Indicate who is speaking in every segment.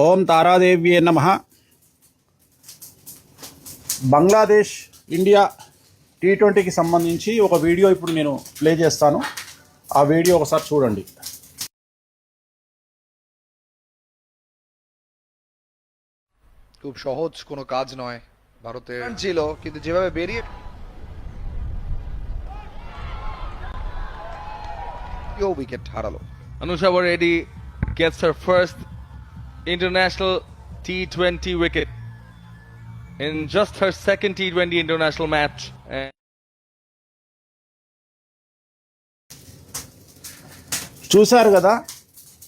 Speaker 1: ఓం తారాదేవ్యే నమః. బంగ్లాదేశ్ ఇండియా T20కి సంబంధించి ఒక వీడియో ఇప్పుడు నేను ప్లే చేస్తాను. ఆ వీడియో ఒకసారి చూడండి.
Speaker 2: খুব সহজ কোনো কাজ নয় ভারতের ছিল, কিন্তু যেভাবে বেরিয়ে উইকেট হারালো।
Speaker 3: Anusha Reddy gets her first international T20 wicket in just her second T20 international match.
Speaker 1: చూశారు కదా.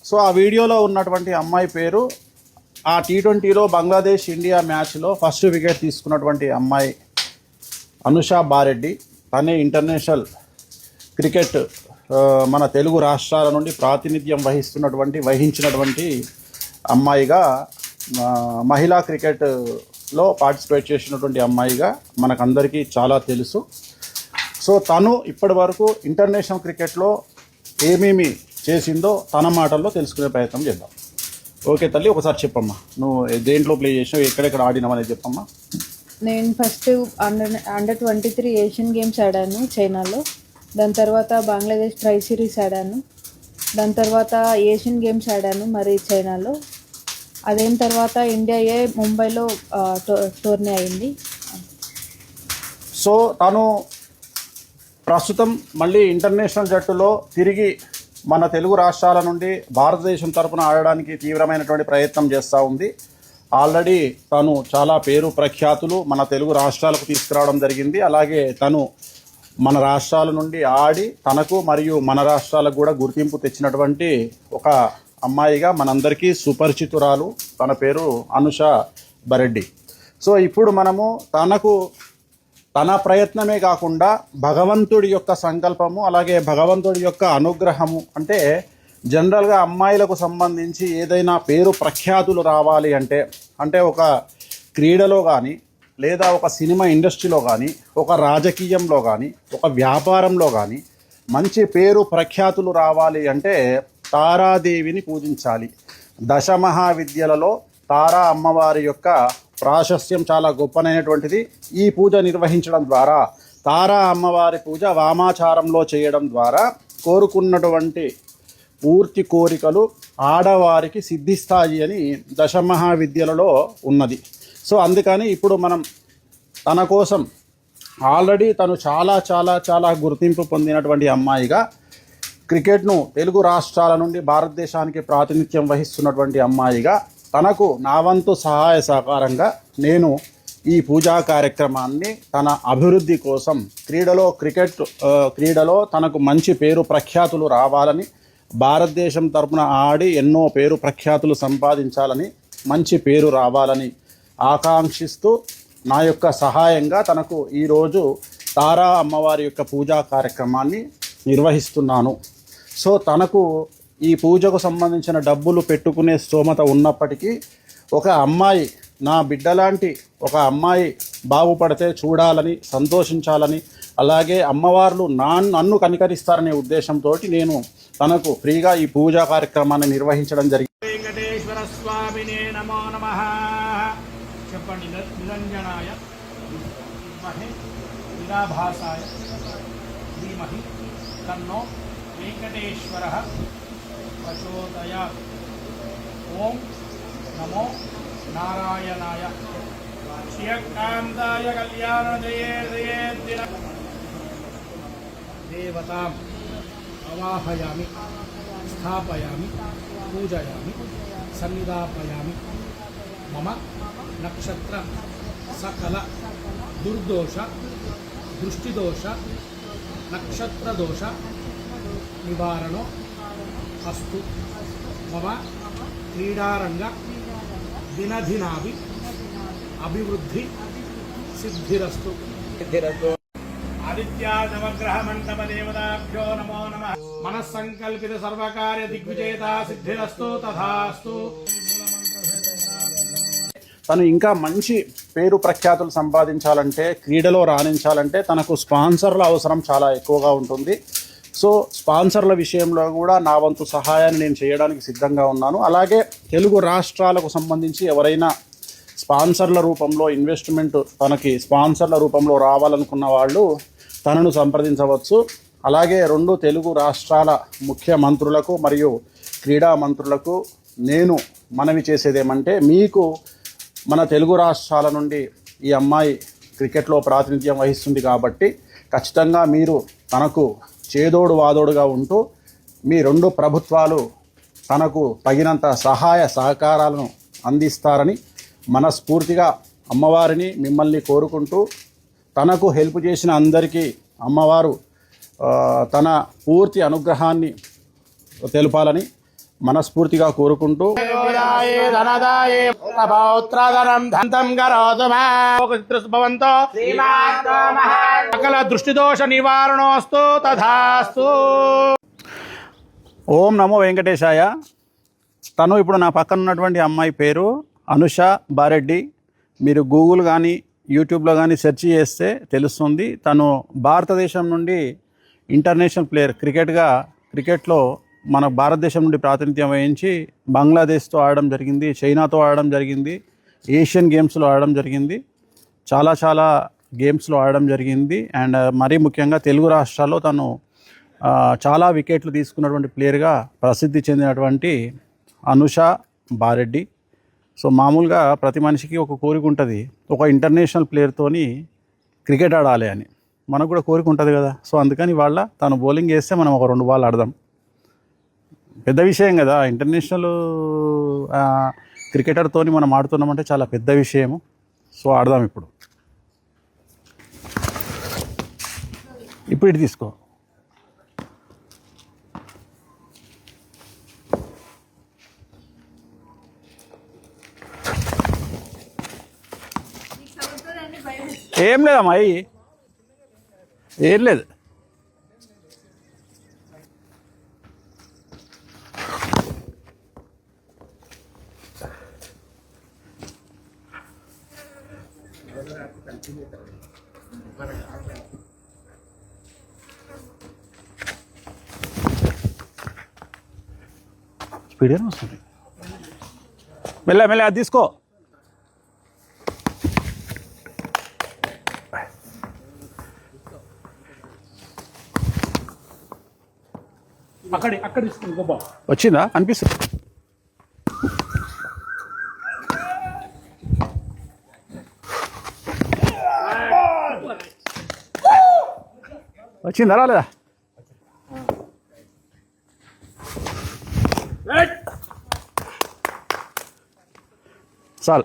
Speaker 1: సో ఆ వీడియోలో ఉన్నటువంటి అమ్మాయి పేరు ఆ T20లో బంగ్లాదేశ్ ఇండియా మ్యాచ్లో ఫస్ట్ వికెట్ తీసుకున్నటువంటి అమ్మాయి అనుషా బారెడ్డి. తనే ఇంటర్నేషనల్ క్రికెట్ మన తెలుగు రాష్ట్రాల నుండి ప్రాతినిధ్యం వహించినటువంటి అమ్మాయిగా, మహిళా క్రికెట్లో పార్టిసిపేట్ చేసినటువంటి అమ్మాయిగా మనకందరికీ చాలా తెలుసు. సో తను ఇప్పటి వరకు ఇంటర్నేషనల్ క్రికెట్లో ఏమేమి చేసిందో తన మాటల్లో తెలుసుకునే ప్రయత్నం చేద్దాం. ఓకే తల్లి, ఒకసారి చెప్పమ్మా, నువ్వు దేంట్లో ప్లే చేసావు, ఎక్కడెక్కడ ఆడినావు అనేది చెప్పమ్మా.
Speaker 4: నేను ఫస్ట్ అండర్ 23 ఏషియన్ గేమ్స్ ఆడాను చైనాలో. దాని తర్వాత బంగ్లాదేశ్ ట్రై సిరీస్ ఆడాను. దాని తర్వాత ఏషియన్ గేమ్స్ ఆడాను మరి చైనాలో. అదేం తర్వాత ఇండియా ముంబైలో టోర్నీ అయింది.
Speaker 1: సో తను ప్రస్తుతం మళ్ళీ ఇంటర్నేషనల్ జట్టులో తిరిగి మన తెలుగు రాష్ట్రాల నుండి భారతదేశం తరపున ఆడడానికి తీవ్రమైనటువంటి ప్రయత్నం చేస్తూ ఉంది. ఆల్రెడీ తను చాలా పేరు ప్రఖ్యాతులు మన తెలుగు రాష్ట్రాలకు తీసుకురావడం జరిగింది. అలాగే తను మన రాష్ట్రాల నుండి ఆడి తనకు మరియు మన రాష్ట్రాలకు కూడా గుర్తింపు తెచ్చినటువంటి ఒక అమ్మాయిగా మనందరికీ సుపరిచితురాలు. తన పేరు అనుషా బరెడ్డి. సో ఇప్పుడు మనము తన ప్రయత్నమే కాకుండా భగవంతుడి యొక్క సంకల్పము, అలాగే భగవంతుడి యొక్క అనుగ్రహము, అంటే జనరల్గా అమ్మాయిలకు సంబంధించి ఏదైనా పేరు ప్రఖ్యాతులు రావాలి అంటే ఒక క్రీడలో కానీ, లేదా ఒక సినిమా ఇండస్ట్రీలో కానీ, ఒక రాజకీయంలో కానీ, ఒక వ్యాపారంలో కానీ మంచి పేరు ప్రఖ్యాతులు రావాలి అంటే తారాదేవిని పూజించాలి. దశమహావిద్యలలో తారా అమ్మవారి యొక్క ప్రాశస్త్యం చాలా గొప్పనైనటువంటిది. ఈ పూజ నిర్వహించడం ద్వారా, తారా అమ్మవారి పూజ వామాచారంలో చేయడం ద్వారా కోరుకున్నటువంటి పూర్తి కోరికలు ఆడవారికి సిద్ధిస్తాయి అని దశమహావిద్యలలో ఉన్నది. సో అందుకని ఇప్పుడు మనం తన కోసం ఆల్రెడీ తను చాలా చాలా చాలా గుర్తింపు పొందినటువంటి అమ్మాయిగా, క్రికెట్ను తెలుగు రాష్ట్రాల నుండి భారతదేశానికి ప్రాతినిధ్యం వహిస్తున్నటువంటి అమ్మాయిగా, తనకు నా వంతు సహాయ సహకారంగా నేను ఈ పూజా కార్యక్రమాన్ని తన అభివృద్ధి కోసం, క్రీడలో తనకు మంచి పేరు ప్రఖ్యాతులు రావాలని, భారతదేశం తరపున ఆడి ఎన్నో పేరు ప్రఖ్యాతులు సంపాదించాలని, మంచి పేరు రావాలని ఆకాంక్షిస్తూ నా యొక్క సహాయంగా తనకు ఈరోజు తారా అమ్మవారి యొక్క పూజా కార్యక్రమాన్ని నిర్వహిస్తున్నాను. సో తనకు ఈ పూజకు సంబంధించిన డబ్బులు పెట్టుకునే స్తోమత ఉన్నప్పటికీ ఒక అమ్మాయి, నా బిడ్డలాంటి ఒక అమ్మాయి బాగుపడితే చూడాలని, సంతోషించాలని, అలాగే అమ్మవార్లు నన్ను కనికరిస్తారనే ఉద్దేశంతో నేను తనకు ఫ్రీగా ఈ పూజా కార్యక్రమాన్ని నిర్వహించడం జరిగింది.
Speaker 5: వెంకటేశ్వర స్వామినే నమో నమః. చెప్పండి. నిరంజనాయ విద్మహే నిరాభాసాయ ధీమహి తన్నో వెంకటేశ్వరః ప్రచోదయాత్. ఓం నమో నారాయణాయ శ్రియకాంతాయ కళ్యాణదయే దయేద్దిన దేవతాం అవాహయామి, స్థాపయామి, పూజయామి, సన్నిధాపయామి. మమ నక్షత్ర సకల దుర్దోష దృష్టిదోష నక్షత్రదోష నివారణో అస్తు. మమ క్రీడారంగ దినదినాభి అభివృద్ధి సిద్ధిరస్తు. ఆదిత్యా నవగ్రహ మండప దేవతాభ్యో నమో నమః. మనస్సంకల్పిత సర్వకార్య దిగ్విజేత సిద్ధిరస్తు తథాస్తు.
Speaker 1: తను ఇంకా మంచి పేరు ప్రఖ్యాతులు సంపాదించాలంటే, క్రీడలో రాణించాలంటే తనకు స్పాన్సర్ల అవసరం చాలా ఎక్కువగా ఉంటుంది. సో స్పాన్సర్ల విషయంలో కూడా నా వంతు సహాయాన్ని నేను చేయడానికి సిద్ధంగా ఉన్నాను. అలాగే తెలుగు రాష్ట్రాలకు సంబంధించి ఎవరైనా స్పాన్సర్ల రూపంలో ఇన్వెస్ట్మెంట్ తనకి స్పాన్సర్ల రూపంలో రావాలనుకున్న వాళ్ళు తనను సంప్రదించవచ్చు. అలాగే 2 తెలుగు రాష్ట్రాల ముఖ్యమంత్రులకు మరియు క్రీడా మంత్రులకు నేను మనవి చేసేదేమంటే, మీకు మన తెలుగు రాష్ట్రాల నుండి ఈ అమ్మాయి క్రికెట్లో ప్రాతినిధ్యం వహిస్తుంది కాబట్టి ఖచ్చితంగా మీరు తనకు చేదోడు వాదోడుగా ఉంటూ మీ 2 ప్రభుత్వాలు తనకు తగినంత సహాయ సహకారాలను అందిస్తారని మనస్ఫూర్తిగా అమ్మవారిని మిమ్మల్ని కోరుకుంటూ, తనకు హెల్ప్ చేసిన అందరికీ అమ్మవారు తన పూర్తి అనుగ్రహాన్ని తెలపాలని మనస్ఫూర్తిగా కోరుకుంటూ
Speaker 5: సకల దృష్టిదోష నివారణోస్తు తథాస్తు.
Speaker 1: ఓం నమో వెంకటేశాయ. తను ఇప్పుడు నా పక్కన ఉన్నటువంటి అమ్మాయి పేరు అనుష బారెడ్డి. మీరు గూగుల్ కానీ యూట్యూబ్లో కానీ సెర్చ్ చేస్తే తెలుస్తుంది. తను భారతదేశం నుండి ఇంటర్నేషనల్ ప్లేయర్. క్రికెట్లో మన భారతదేశం నుండి ప్రాతినిధ్యం వహించి బంగ్లాదేశ్తో ఆడడం జరిగింది, చైనాతో ఆడడం జరిగింది, ఏషియన్ గేమ్స్లో ఆడడం జరిగింది, చాలా గేమ్స్లో ఆడడం జరిగింది. అండ్ మరీ ముఖ్యంగా తెలుగు రాష్ట్రాల్లో తను చాలా వికెట్లు తీసుకున్నటువంటి ప్లేయర్గా ప్రసిద్ధి చెందినటువంటి అనుష బారెడ్డి. సో మామూలుగా ప్రతి మనిషికి ఒక కోరిక ఉంటుంది, ఒక ఇంటర్నేషనల్ ప్లేయర్తోని క్రికెట్ ఆడాలి అని. మనకు కూడా కోరిక ఉంటుంది కదా. సో అందుకని వాళ్ళ తను బౌలింగ్ వేస్తే మనం ఒక 2 బాల్ ఆడదాం. పెద్ద విషయం కదా, ఇంటర్నేషనల్ క్రికెటర్తోని మనం ఆడుతున్నామంటే చాలా పెద్ద విషయము. సో ఆడదాం ఇప్పుడు ఇటు తీసుకో. ఏం లేదమ్మా, ఏం లేదు. స్పీడ్గానే వస్తుంది. మెల్ల అది తీసుకో.
Speaker 5: అక్కడ
Speaker 1: వచ్చిందా అనిపిస్తుంది. వచ్చిందా రాలేదా? చాలు.